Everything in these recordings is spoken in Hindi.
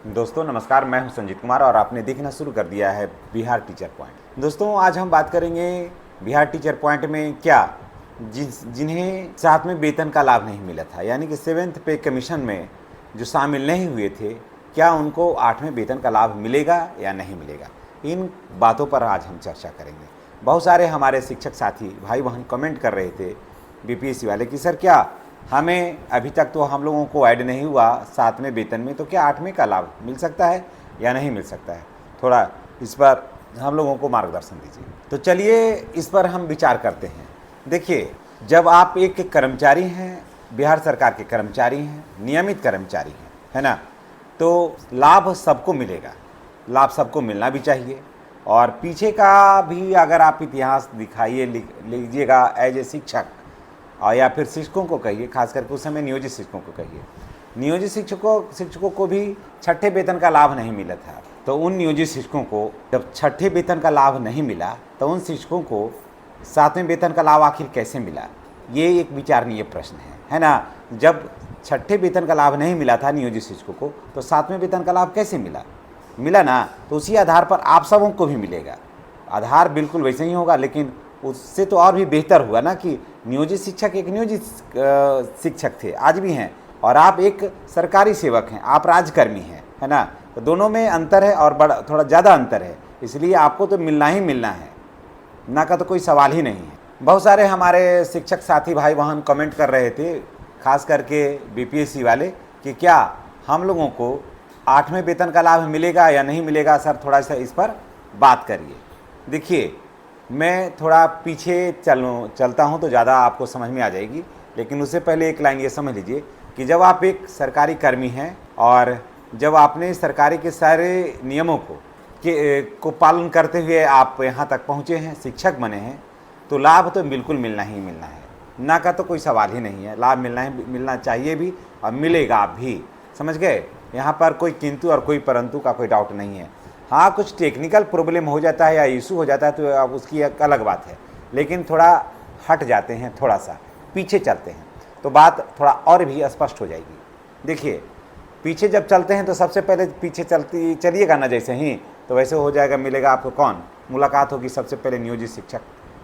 दोस्तों नमस्कार, मैं हूं संजीत कुमार और आपने देखना शुरू कर दिया है बिहार टीचर पॉइंट। दोस्तों आज हम बात करेंगे बिहार टीचर पॉइंट में क्या जिन्हें सातवें वेतन का लाभ नहीं मिला था, यानी कि 7th पे कमीशन में जो शामिल नहीं हुए थे, क्या उनको 8वें वेतन का लाभ मिलेगा या नहीं मिलेगा। इन बातों पर आज हम चर्चा करेंगे। बहुत सारे हमारे शिक्षक साथी भाई बहन कमेंट कर रहे थे बीपीएससी वाले कि सर क्या हमें अभी तक तो हम लोगों को ऐड नहीं हुआ 7वें वेतन में, तो क्या 8वें का लाभ मिल सकता है या नहीं मिल सकता है। थोड़ा इस पर हम लोगों को मार्गदर्शन दीजिए। तो चलिए इस पर हम विचार करते हैं। देखिए, जब आप एक कर्मचारी हैं, बिहार सरकार के कर्मचारी हैं, नियमित कर्मचारी हैं, है ना, तो लाभ सबको मिलेगा, लाभ सबको मिलना भी चाहिए। और पीछे का भी अगर आप इतिहास दिखाइए लीजिएगा एज ए शिक्षक, और या फिर शिक्षकों को कहिए, खास करके उस समय नियोजित शिक्षकों को कहिए, नियोजित शिक्षकों को भी 6ठे वेतन का लाभ नहीं मिला था। तो उन नियोजित शिक्षकों को जब 6ठे वेतन का लाभ नहीं मिला, तो उन शिक्षकों को 7वें वेतन का लाभ आखिर कैसे मिला, ये एक विचारणीय प्रश्न है ना। जब 6ठे वेतन का लाभ नहीं मिला था नियोजित शिक्षकों को, तो 7वें वेतन का लाभ कैसे मिला ना। तो उसी आधार पर आप सबों को भी मिलेगा। आधार बिल्कुल वैसे ही होगा, लेकिन उससे तो और भी बेहतर हुआ ना कि नियोजित शिक्षक एक नियोजित शिक्षक थे, आज भी हैं, और आप एक सरकारी सेवक हैं, आप राजकर्मी हैं, है ना। तो दोनों में अंतर है और बड़ा थोड़ा ज़्यादा अंतर है, इसलिए आपको तो मिलना ही मिलना है, ना का तो कोई सवाल ही नहीं है। बहुत सारे हमारे शिक्षक साथी भाई बहन कमेंट कर रहे थे, खास करके बीपीएससी वाले, कि क्या हम लोगों को 8वें वेतन का लाभ मिलेगा या नहीं मिलेगा। सर थोड़ा सा इस पर बात करिए। देखिए, मैं थोड़ा पीछे चलता हूँ तो ज़्यादा आपको समझ में आ जाएगी, लेकिन उससे पहले एक लाइन ये समझ लीजिए कि जब आप एक सरकारी कर्मी हैं और जब आपने सरकारी के सारे नियमों को पालन करते हुए आप यहाँ तक पहुँचे हैं, शिक्षक बने हैं, तो लाभ तो बिल्कुल मिलना ही मिलना है, ना का तो कोई सवाल ही नहीं है। लाभ मिलना चाहिए भी और मिलेगा भी, समझ गए। यहाँ पर कोई किंतु और कोई परंतु का कोई डाउट नहीं है। हाँ, कुछ टेक्निकल प्रॉब्लम हो जाता है या इशू हो जाता है तो अब उसकी एक अलग बात है, लेकिन थोड़ा हट जाते हैं, थोड़ा सा पीछे चलते हैं तो बात थोड़ा और भी स्पष्ट हो जाएगी। देखिए, पीछे जब चलते हैं तो सबसे पहले पीछे चलिएगा ना, जैसे ही तो वैसे हो जाएगा, मिलेगा आपको कौन, मुलाकात होगी सबसे पहले नियोजित शिक्षक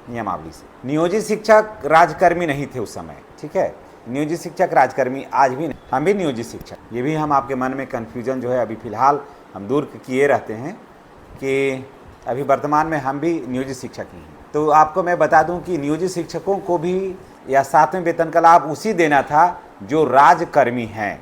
नियमावली से। नियोजित शिक्षक राजकर्मी नहीं थे उस समय, ठीक है। नियोजित शिक्षक राजकर्मी आज भी नहीं, हम भी नियोजित शिक्षक। ये भी हम आपके मन में कन्फ्यूजन जो है अभी फ़िलहाल हम दूर किए रहते हैं कि अभी वर्तमान में हम भी नियोजित शिक्षक ही हैं। तो आपको मैं बता दूं कि नियोजित शिक्षकों को भी या 7वें वेतन का लाभ उसी देना था जो राजकर्मी हैं,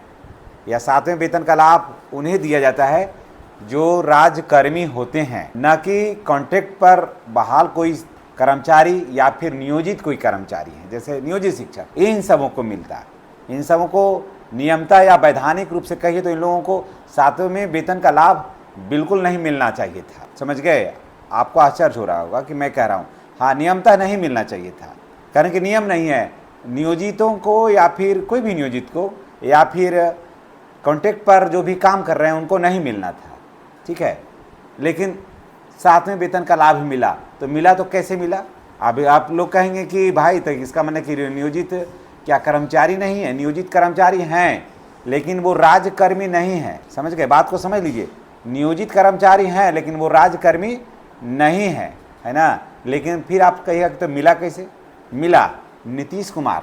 या 7वें वेतन का लाभ उन्हें दिया जाता है जो राजकर्मी होते हैं, न कि कॉन्ट्रैक्ट पर बहाल कोई कर्मचारी या फिर नियोजित कोई कर्मचारी है, जैसे नियोजित शिक्षक। इन सबों को मिलता है, इन सबों को नियमता या वैधानिक रूप से कहिए तो इन लोगों को 7वें वेतन का लाभ बिल्कुल नहीं मिलना चाहिए था, समझ गए। आपको आश्चर्य हो रहा होगा कि मैं कह रहा हूँ, हाँ, नियमता नहीं मिलना चाहिए था, कारण कि नियम नहीं है। नियोजितों को या फिर कोई भी नियोजित को या फिर कॉन्ट्रैक्ट पर जो भी काम कर रहे हैं उनको नहीं मिलना था, ठीक है। लेकिन 7वें वेतन का लाभ मिला, तो मिला तो कैसे मिला। अभी आप लोग कहेंगे कि भाई तो इसका मतलब कि नियोजित क्या कर्मचारी नहीं है। नियोजित कर्मचारी हैं, लेकिन वो राजकर्मी नहीं है, समझ गए, बात को समझ लीजिए। नियोजित कर्मचारी हैं लेकिन वो राजकर्मी नहीं है ना। लेकिन फिर आप कहिएगा तो मिला कैसे। मिला नीतीश कुमार,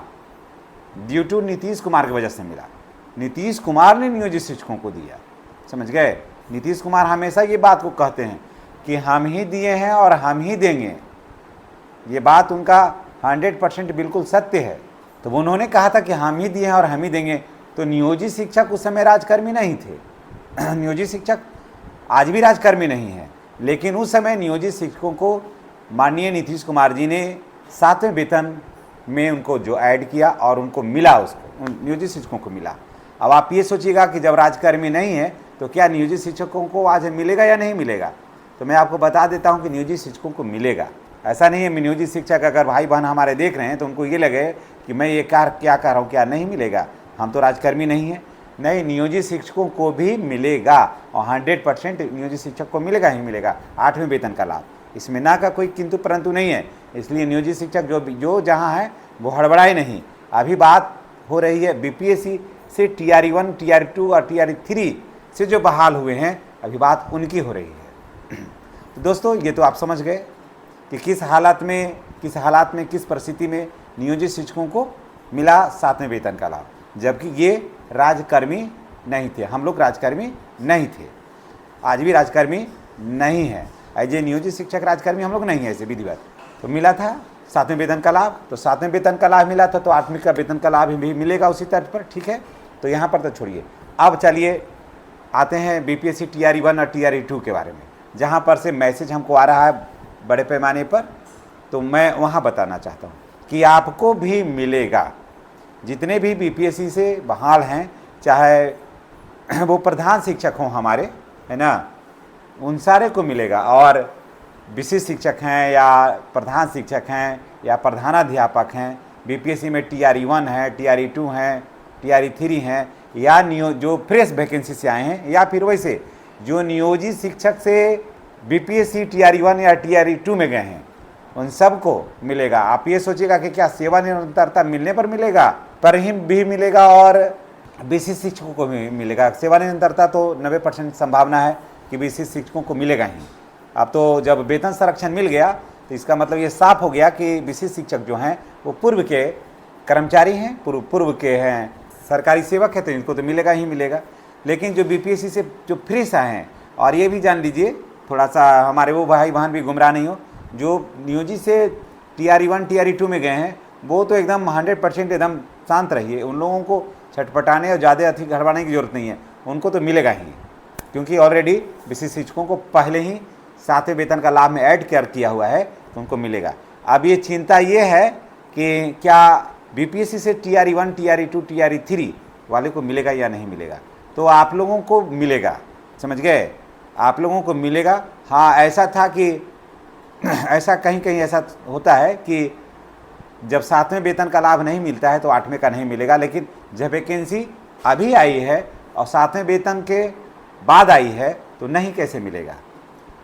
ड्यू टू नीतीश कुमार की वजह से मिला। नीतीश कुमार ने नियोजित शिक्षकों को दिया, समझ गए। नीतीश कुमार हमेशा ये बात को कहते हैं कि हम ही दिए हैं और हम ही देंगे, ये बात उनका 100% बिल्कुल सत्य है। तो उन्होंने कहा था कि हम ही दिए हैं और हम ही देंगे। तो नियोजित शिक्षक उस समय राजकर्मी नहीं थे। नियोजित शिक्षक आज भी राजकर्मी नहीं है, लेकिन उस समय नियोजित शिक्षकों को माननीय नीतीश कुमार जी ने 7वें वेतन में उनको जो ऐड किया और उनको मिला, उसको नियोजित शिक्षकों को मिला। अब आप ये सोचिएगा कि जब राजकर्मी नहीं है तो क्या नियोजित शिक्षकों को आज मिलेगा या नहीं मिलेगा। तो मैं आपको बता देता हूँ कि नियोजित शिक्षकों को मिलेगा। ऐसा नहीं है नियोजित शिक्षक अगर भाई बहन हमारे देख रहे हैं तो उनको ये लगे कि मैं ये क्या कह रहा हूँ, क्या नहीं मिलेगा, हम तो राजकर्मी नहीं हैं। नहीं, नियोजित शिक्षकों को भी मिलेगा और 100% नियोजित शिक्षक को मिलेगा ही मिलेगा 8वें वेतन का लाभ। इसमें ना का कोई किंतु परंतु नहीं है। इसलिए नियोजित शिक्षक जो जहाँ है वो हड़बड़ाए नहीं। अभी बात हो रही है बीपीएससी से TR1, TR2 और TR3 से जो बहाल हुए हैं, अभी बात उनकी हो रही है। तो दोस्तों ये तो आप समझ गए कि किस हालात में किस परिस्थिति में नियोजित शिक्षकों को मिला 7वें वेतन का लाभ, जबकि ये राजकर्मी नहीं थे। हम लोग राजकर्मी नहीं थे, आज भी राजकर्मी नहीं है। एज ए नियोजित शिक्षक राजकर्मी हम लोग नहीं है ऐसे विधिवत। तो मिला था 7वें वेतन का लाभ, तो 7वें वेतन का लाभ मिला था, तो 8वीं का वेतन का लाभ भी मिलेगा उसी तर्ज पर। ठीक है, तो यहाँ पर तो छोड़िए, अब चलिए आते हैं बीपीएससी टीआरई 1 और टीआरई 2 के बारे में, जहाँ पर से मैसेज हमको आ रहा है बड़े पैमाने पर। तो मैं वहाँ बताना चाहता हूँ कि आपको भी मिलेगा, जितने भी बीपीएससी से बहाल हैं, चाहे वो प्रधान शिक्षक हों हमारे, है ना, उन सारे को मिलेगा। और विशिष्ट शिक्षक हैं या प्रधान शिक्षक हैं या प्रधानाध्यापक हैं, बीपीएससी में टीआरई 1 है, टीआरई 2 हैं, टीआरई 3 हैं, या जो फ्रेश वैकेंसी से आए हैं, या फिर वैसे जो नियोजित शिक्षक से बीपीएससी टीआरई 1 या टीआरई 2 में गए हैं, उन सबको मिलेगा। आप ये सोचिएगा कि क्या सेवा निरंतरता मिलने पर मिलेगा, पर ही भी मिलेगा और विशिष्ट शिक्षकों को भी मिलेगा। सेवा निरंतरता तो 90% संभावना है कि विशिष्ट शिक्षकों को मिलेगा ही। अब तो जब वेतन संरक्षण मिल गया तो इसका मतलब ये साफ हो गया कि विशिष्ट शिक्षक जो हैं वो पूर्व के कर्मचारी हैं, पूर्व के हैं सरकारी सेवक है, तो इनको तो मिलेगा ही मिलेगा। लेकिन जो बीपीएससी से जो फ्रेश आए हैं, और ये भी जान लीजिए थोड़ा सा हमारे वो भाई बहन भी गुमराह नहीं हो, जो नियोजित से टीआरई 1 टीआरई 2 में गए हैं, वो तो एकदम 100% एकदम शांत रहिए। उन लोगों को छटपटाने और ज़्यादा अधिक घड़वाने की जरूरत नहीं है, उनको तो मिलेगा ही, क्योंकि ऑलरेडी विशिष्ट शिक्षकों को पहले ही 7वें वेतन का लाभ में ऐड किया हुआ है, तो उनको मिलेगा। अब ये चिंता ये है कि क्या बीपीएससी से टीआरई 1 टीआरई 2 टीआरई 3 वाले को मिलेगा या नहीं मिलेगा। तो आप लोगों को मिलेगा, समझ गए, आप लोगों को मिलेगा। हाँ, ऐसा था कि ऐसा कहीं कहीं ऐसा होता है कि जब 7वें वेतन का लाभ नहीं मिलता है तो 8वें का नहीं मिलेगा, लेकिन जब वैकेंसी अभी आई है और 7वें वेतन के बाद आई है तो नहीं कैसे मिलेगा।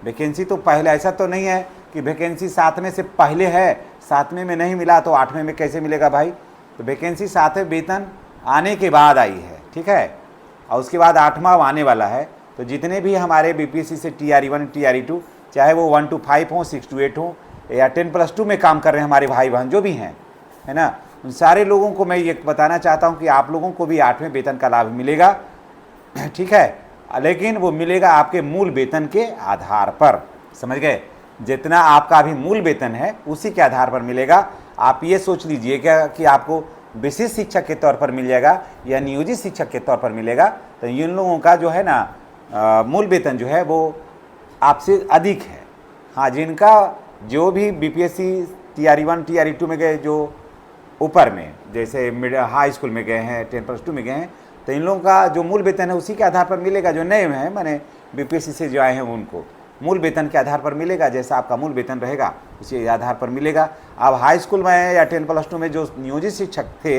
वैकेंसी तो पहले, ऐसा तो नहीं है कि वैकेंसी 7वें से पहले है, 7वें में नहीं मिला तो 8वें में कैसे मिलेगा भाई। तो वैकेंसी 7वें वेतन आने के बाद आई है, ठीक है, और उसके बाद 8वां आने वाला है। तो जितने भी हमारे बीपीएससी से टीआरई 1 टीआरई 2, चाहे वो 1 to 5 हो, 6 to 8 हो, या 10+2 में काम कर रहे हैं हमारे भाई बहन जो भी हैं, है ना, उन सारे लोगों को मैं ये बताना चाहता हूँ कि आप लोगों को भी 8वें वेतन का लाभ मिलेगा, ठीक है, लेकिन वो मिलेगा आपके मूल वेतन के आधार पर, समझ गए। जितना आपका अभी मूल वेतन है उसी के आधार पर मिलेगा। आप ये सोच लीजिएगा कि आपको विशिष्ट शिक्षक के तौर पर मिल जाएगा या नियोजित शिक्षक के तौर पर मिलेगा, तो इन लोगों का जो है ना मूल वेतन जो है वो आपसे अधिक है। हाँ, जिनका जो भी बीपीएससी टीआरई 1 टीआरई 2 में गए, जो ऊपर में जैसे हाई स्कूल में गए हैं, 10+2 में गए हैं, तो इन लोगों का जो मूल वेतन है उसी के आधार पर मिलेगा। जो नए हैं, माने बीपीएससी से जो आए हैं, उनको मूल वेतन के आधार पर मिलेगा। जैसा आपका मूल वेतन रहेगा उसी आधार पर मिलेगा। अब हाई स्कूल में या 10+2 में जो नियोजित शिक्षक थे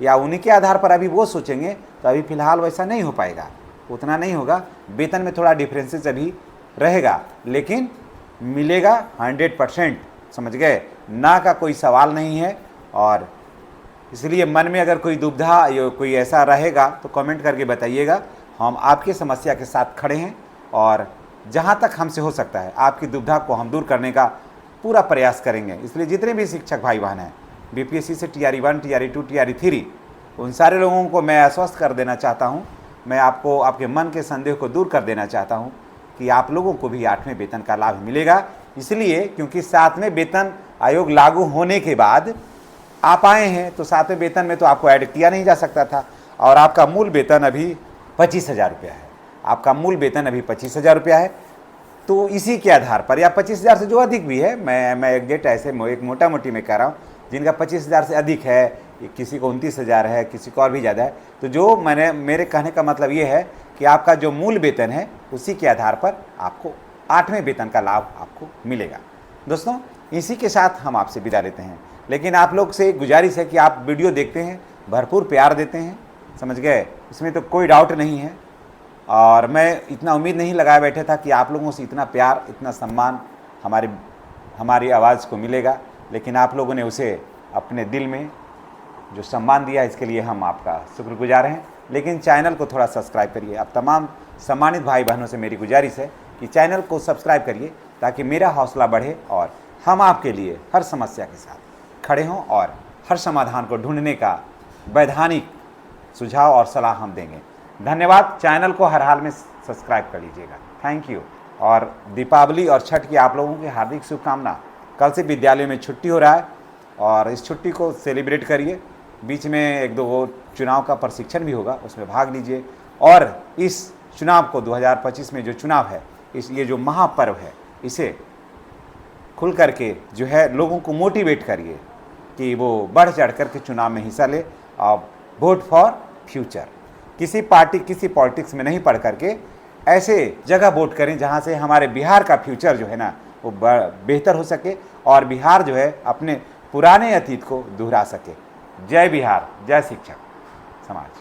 या उन्हीं के आधार पर अभी वो सोचेंगे, तो अभी फ़िलहाल वैसा नहीं हो पाएगा, उतना नहीं होगा। वेतन में थोड़ा डिफरेंसेस अभी रहेगा, लेकिन मिलेगा 100%, समझ गए ना, का कोई सवाल नहीं है। और इसलिए मन में अगर कोई दुविधा या कोई ऐसा रहेगा तो कमेंट करके बताइएगा। हम आपकी समस्या के साथ खड़े हैं और जहां तक हमसे हो सकता है आपकी दुविधा को हम दूर करने का पूरा प्रयास करेंगे। इसलिए जितने भी शिक्षक भाई बहन हैं बीपीएससी से टीआरई 1 टीआरई 2 टीआरई 3, उन सारे लोगों को मैं आश्वस्त कर देना चाहता हूं, मैं आपको आपके मन के संदेह को दूर कर देना चाहता हूं कि आप लोगों को भी 8वें वेतन का लाभ मिलेगा। इसलिए क्योंकि 7वें वेतन आयोग लागू होने के बाद आप आए हैं, तो 7वें वेतन में तो आपको ऐड किया नहीं जा सकता था, और आपका मूल वेतन अभी 25,000 रुपया है। आपका मूल वेतन अभी 25,000 रुपया है। तो इसी के आधार पर, या 25,000 से जो अधिक भी है, मैं एग्जैक्ट ऐसे एक मोटा मोटी में कह रहा हूँ, जिनका 25,000 से अधिक है, किसी को 29,000 है, किसी को और भी ज़्यादा है, तो जो मेरे कहने का मतलब ये है कि आपका जो मूल वेतन है उसी के आधार पर आपको 8वें वेतन का लाभ आपको मिलेगा। दोस्तों, इसी के साथ हम आपसे विदा लेते हैं, लेकिन आप लोग से गुजारिश है कि आप वीडियो देखते हैं, भरपूर प्यार देते हैं, समझ गए, इसमें तो कोई डाउट नहीं है। और मैं इतना उम्मीद नहीं लगाए बैठे था कि आप लोगों से इतना प्यार, इतना सम्मान हमारी आवाज़ को मिलेगा, लेकिन आप लोगों ने उसे अपने दिल में जो सम्मान दिया, इसके लिए हम आपका शुक्रगुजार हैं। लेकिन चैनल को थोड़ा सब्सक्राइब करिए। अब तमाम सम्मानित भाई बहनों से मेरी गुजारिश है कि चैनल को सब्सक्राइब करिए ताकि मेरा हौसला बढ़े और हम आपके लिए हर समस्या के साथ खड़े हों और हर समाधान को ढूंढने का वैधानिक सुझाव और सलाह हम देंगे। धन्यवाद। चैनल को हर हाल में सब्सक्राइब कर लीजिएगा। Thank you. और दीपावली और छठ की आप लोगों की हार्दिक शुभकामना। कल से विद्यालय में छुट्टी हो रहा है और इस छुट्टी को सेलिब्रेट करिए। बीच में एक दो चुनाव का प्रशिक्षण भी होगा, उसमें भाग लीजिए और इस चुनाव को 2025 में जो चुनाव है, ये जो महापर्व है, इसे खुल करके जो है लोगों को मोटिवेट करिए कि वो बढ़ चढ़ कर के चुनाव में हिस्सा ले और वोट फॉर फ्यूचर। किसी पार्टी किसी पॉलिटिक्स में नहीं पढ़ करके ऐसे जगह वोट करें जहां से हमारे बिहार का फ्यूचर जो है ना वो बेहतर हो सके और बिहार जो है अपने पुराने अतीत को दोहरा सके। जय बिहार, जय शिक्षक समाज।